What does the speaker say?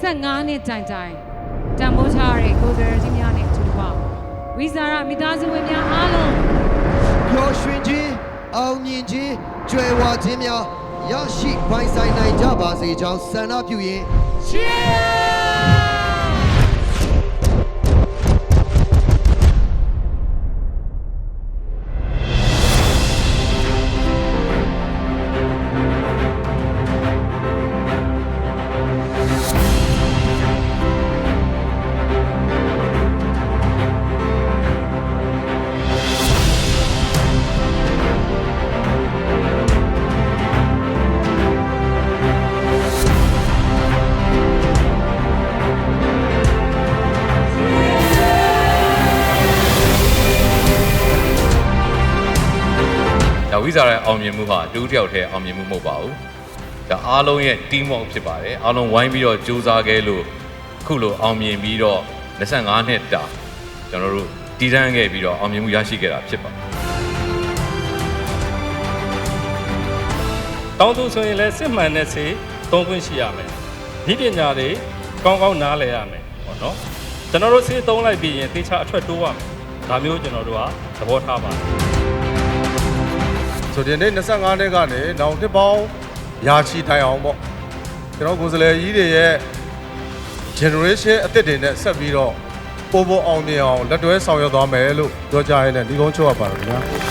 25နှစ်တိုင်တန်ဖိုးထားတဲ့ကိုယ်စားလှယ်ကြီးများနဲ့အတူတကွဝိဇာရမိသားစုဝင်များအားလုံးပျော်ရွှင်ခြင်းအောင်မြင်ခြင်းကြွယ်ဝခြင်းများရရှိပိုင်ဆိုင်နိုင်ကြပါစေကြောင်းဆန္ဒပြုရင်း ဝိဇာရဲ့အောင်မြင်မှုဟာတူးတယောက်တည်းအောင်မြင်မှုမဟုတ်ပါဘူးဒါအားလုံးရဲ့ team work ဖြစ်ပါတယ်အားလုံးဝိုင်းပြီးတော့ကြိုးစားခဲ့လို့ခုလိုအောင်မြင်ပြီးတော့25နှစ်တာကျွန်တော်တို့တည်တံ့ခဲ့ပြီးတော့အောင်မြင်မှုရရှိခဲ့တာဖြစ်ပါတယ်တောင်းသူဆိုရင်လည်းစစ်မှန်တဲ့စေသုံးခွင့်ရှိရမယ်ဒီပညာတွေကောင်းကောင်းနားလည်ရမယ်ပေါ့နော်ကျွန်တော်တို့စေသုံးလိုက်ပြီးရင်တေချာအထွက်တိုးရမယ်ဒါမျိုးကျွန်တော်တို့ကသဘောထားပါတယ်ဆိုဒီနေ့25နှစ်ကနေနောက်တစ်ပေါင်းရာချီထိုင်အောင်ပေါ့ကျွန်တော်ကိုယ်စားလှယ်ကြီးတွေရဲ့ generation အသစ်တွေနဲ့ဆက်ပြီးတော့ပို့အောင်မြင်အောင်လက်တွဲဆောင်ရွက်သွားမယ်လို့ပြောကြရတဲ့ဒီကုန်းချုပ်ရပါတော့ခင်ဗျာ